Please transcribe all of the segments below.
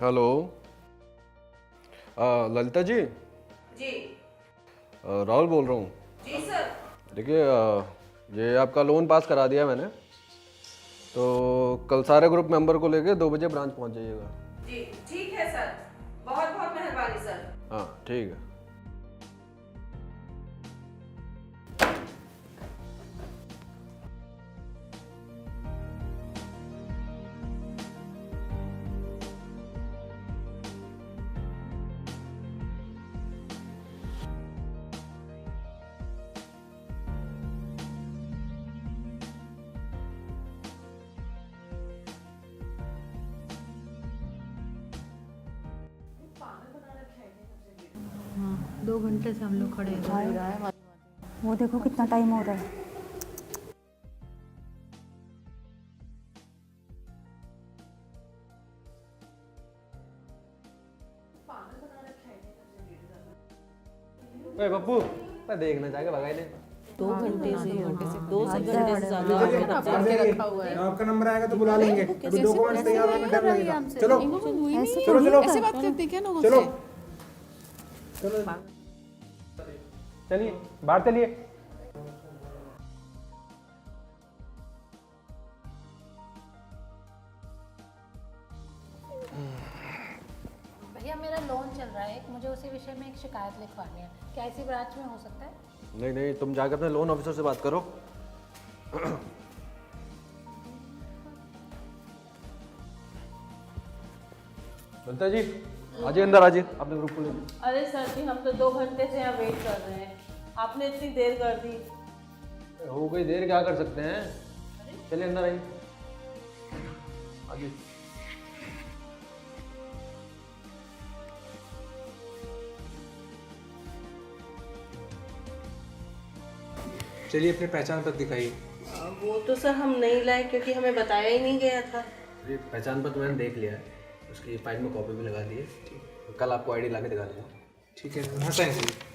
Hello. Lalita ji. जी। राहुल बोल रहा हूँ। जी सर। देखिए, ये आपका लोन पास करा दिया मैंने, तो कल सारे ग्रुप मेंबर को लेके 2 बजे ब्रांच पहुँच जाइएगा। जी ठीक है सर, बहुत बहुत मेहरबानी सर। हाँ ठीक है। हाँ, 2 घंटे से हम लोग खड़े हैं। वो देखो कितना टाइम हो रहा है। ओए पप्पू, मैं देखना चाह के भगाई ने। 2 घंटे से 2 से घंटे से ज्यादा रखा हुआ है। आपका नंबर आएगा तो बुला लेंगे। अभी डॉक्यूमेंट्स तैयार होने में टाइम लगेगा। चलो चलो चलो ऐसे बात करते क्या लोगों चलो से? चलो चलिए बाहर चलिए। भैया मेरा लोन चल रहा है, मुझे उसी विषय में एक शिकायत लिखवानी है। क्या इसी ब्रांच में हो सकता है? नहीं नहीं, तुम जाकर अपने लोन ऑफिसर से बात करो। ललिता जी, आजिए अंदर आजिए, अपने ग्रुप को लेके। अरे सर जी, हम तो 2 घंटे से यहाँ वेट कर रहे हैं, आपने इतनी देर कर दी। हो गई देर, क्या कर सकते हैं। चलिए अंदर आइए, आइए। चलिए अपने पहचान पत्र दिखाइए। वो तो सर हम नहीं लाए क्योंकि हमें बताया ही नहीं गया था। ये पहचान पत्र मैंने देख लिया है, उसकी फाइल में कॉपी भी लगा दी है। कल आपको आईडी ला के दिखा दूँगा। ठीक है, वहाँ साइन करिए।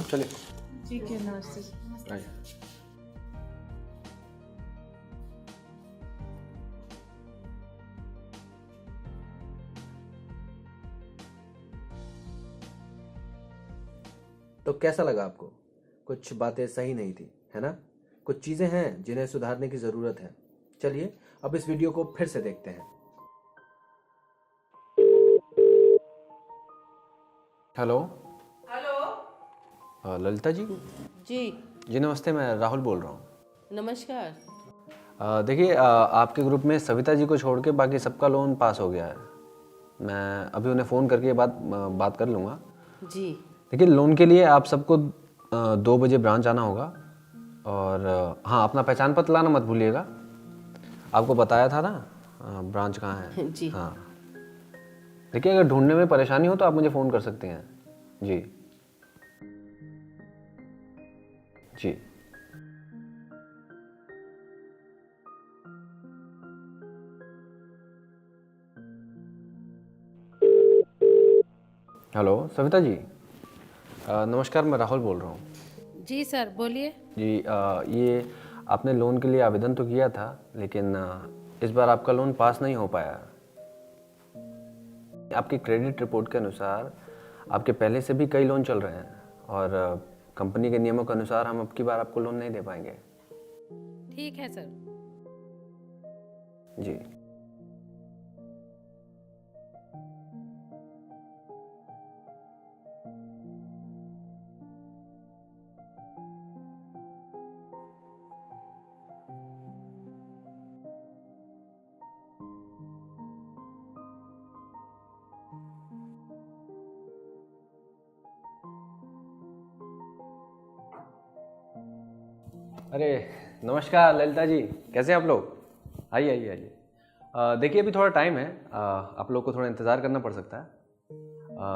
चलिए ठीक है, नमस्ते। आइए। तो कैसा लगा आपको? कुछ बातें सही नहीं थी, है ना? कुछ चीजें हैं जिन्हें सुधारने की जरूरत है। चलिए अब इस वीडियो को फिर से देखते हैं। हेलो। हेलो। ललिता जी। जी जी नमस्ते, मैं राहुल बोल रहा हूँ। नमस्कार। देखिए, आपके ग्रुप में सविता जी को छोड़ के बाकी सबका लोन पास हो गया है। मैं अभी उन्हें फ़ोन करके बात कर लूँगा। जी देखिए, लोन के लिए आप सबको 2 बजे ब्रांच आना होगा। और हाँ, अपना पहचान पत्र लाना मत भूलिएगा। आपको बताया था ना ब्रांच कहाँ है। जी हाँ, देखिए अगर ढूंढने में परेशानी हो तो आप मुझे फ़ोन कर सकते हैं। जी जी। हेलो सविता जी। नमस्कार, मैं राहुल बोल रहा हूँ। जी सर, बोलिए। जी, ये आपने लोन के लिए आवेदन तो किया था, लेकिन इस बार आपका लोन पास नहीं हो पाया। आपकी क्रेडिट रिपोर्ट के अनुसार आपके पहले से भी कई लोन चल रहे हैं, और कंपनी के नियमों के अनुसार हम अब की बार आपको लोन नहीं दे पाएंगे। ठीक है सर। जी। अरे नमस्कार ललिता जी, कैसे हैं आप लोग? आइए आइए आइए। देखिए अभी थोड़ा टाइम है, आप लोग को थोड़ा इंतज़ार करना पड़ सकता है।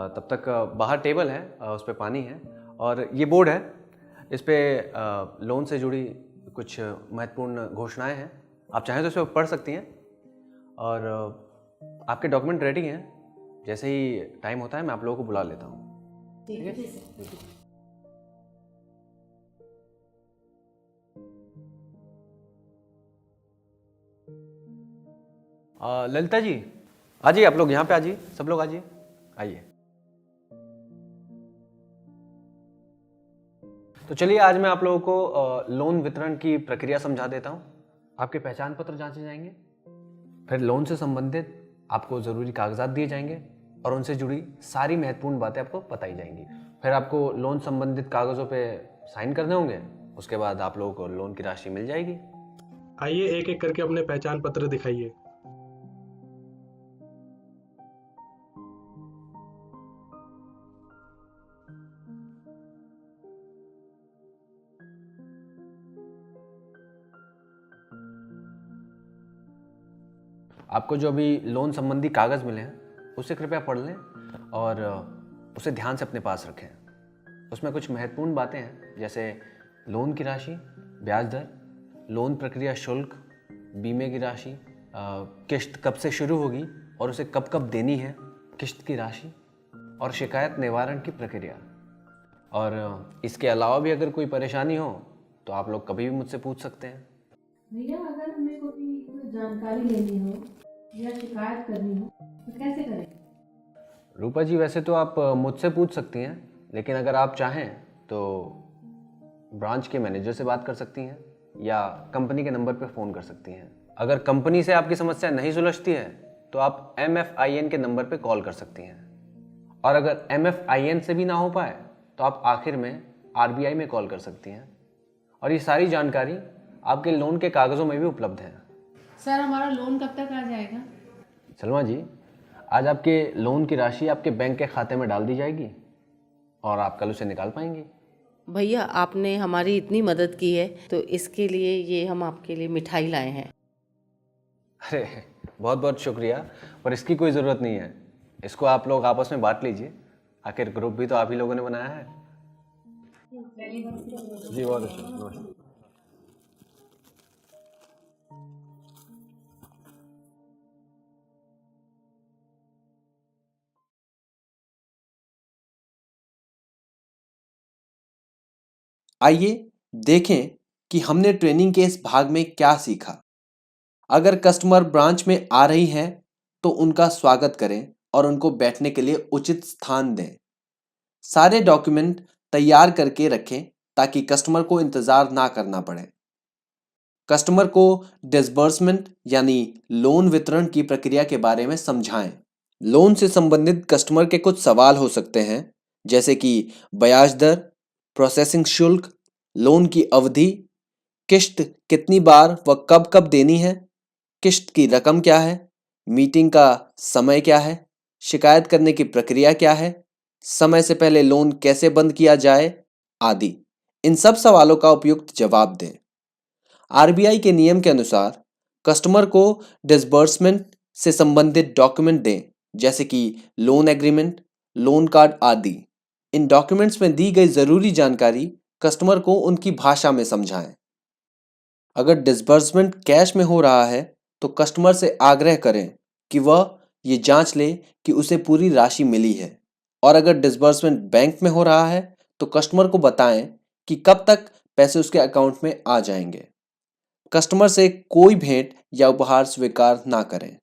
तब तक बाहर टेबल है, उस पर पानी है और ये बोर्ड है, इस पर लोन से जुड़ी कुछ महत्वपूर्ण घोषणाएं हैं। आप चाहें तो इस पर पढ़ सकती हैं और आपके डॉक्यूमेंट रेडी हैं। जैसे ही टाइम होता है मैं आप लोगों को बुला लेता हूँ। ठीक है। ललिता जी आ जाइए, आप लोग यहाँ पे आ जाइए, सब लोग आ जाइए, आइए। तो चलिए आज मैं आप लोगों को लोन वितरण की प्रक्रिया समझा देता हूँ। आपके पहचान पत्र जांचे जाएंगे, फिर लोन से संबंधित आपको ज़रूरी कागजात दिए जाएंगे और उनसे जुड़ी सारी महत्वपूर्ण बातें आपको बताई जाएंगी। फिर आपको लोन संबंधित कागज़ों पे साइन करने होंगे, उसके बाद आप लोगों को लोन की राशि मिल जाएगी। आइए एक एक करके अपने पहचान पत्र दिखाइए। आपको जो अभी लोन संबंधी कागज़ मिले हैं उसे कृपया पढ़ लें और उसे ध्यान से अपने पास रखें। उसमें कुछ महत्वपूर्ण बातें हैं, जैसे लोन की राशि, ब्याज दर, लोन प्रक्रिया शुल्क, बीमे की राशि, किश्त कब से शुरू होगी और उसे कब कब देनी है, किश्त की राशि और शिकायत निवारण की प्रक्रिया। और इसके अलावा भी अगर कोई परेशानी हो तो आप लोग कभी भी मुझसे पूछ सकते हैं। भैया अगर हमें कोई जानकारी लेनी हो या शिकायत करनी हो तो कैसे करें? रूपा जी वैसे तो आप मुझसे पूछ सकती हैं, लेकिन अगर आप चाहें तो ब्रांच के मैनेजर से बात कर सकती हैं या कंपनी के नंबर पर फ़ोन कर सकती हैं। अगर कंपनी से आपकी समस्या नहीं सुलझती है तो आप MFIN के नंबर पर कॉल कर सकती हैं, और अगर MFIN से भी ना हो पाए तो आप आखिर में RBI में कॉल कर सकती हैं। और ये सारी जानकारी आपके लोन के कागज़ों में भी उपलब्ध है। सर हमारा लोन कब तक आ जाएगा? सलमा जी, आज आपके लोन की राशि आपके बैंक के खाते में डाल दी जाएगी और आप कल उसे निकाल पाएंगी। भैया आपने हमारी इतनी मदद की है तो इसके लिए ये हम आपके लिए मिठाई लाए हैं। अरे बहुत बहुत शुक्रिया, पर इसकी कोई ज़रूरत नहीं है। इसको आप लोग आपस में बांट लीजिए, आखिर ग्रुप भी तो आप ही लोगों ने बनाया है। जी बहुत अच्छा। आइए देखें कि हमने ट्रेनिंग के इस भाग में क्या सीखा। अगर कस्टमर ब्रांच में आ रही हैं तो उनका स्वागत करें और उनको बैठने के लिए उचित स्थान दें। सारे डॉक्यूमेंट तैयार करके रखें ताकि कस्टमर को इंतज़ार ना करना पड़े। कस्टमर को डिसबर्समेंट यानी लोन वितरण की प्रक्रिया के बारे में समझाएं। लोन से संबंधित कस्टमर के कुछ सवाल हो सकते हैं, जैसे कि ब्याज दर, प्रोसेसिंग शुल्क, लोन की अवधि, किश्त कितनी बार व कब कब देनी है, किश्त की रकम क्या है, मीटिंग का समय क्या है, शिकायत करने की प्रक्रिया क्या है, समय से पहले लोन कैसे बंद किया जाए आदि। इन सब सवालों का उपयुक्त जवाब दें। RBI के नियम के अनुसार कस्टमर को डिसबर्समेंट से संबंधित डॉक्यूमेंट दें, जैसे कि लोन एग्रीमेंट, लोन कार्ड आदि। इन डॉक्यूमेंट्स में दी गई जरूरी जानकारी कस्टमर को उनकी भाषा में समझाएं। अगर डिसबर्समेंट कैश में हो रहा है तो कस्टमर से आग्रह करें कि वह ये जांच ले कि उसे पूरी राशि मिली है, और अगर डिसबर्समेंट बैंक में हो रहा है तो कस्टमर को बताएं कि कब तक पैसे उसके अकाउंट में आ जाएंगे। कस्टमर से कोई भेंट या उपहार स्वीकार ना करें।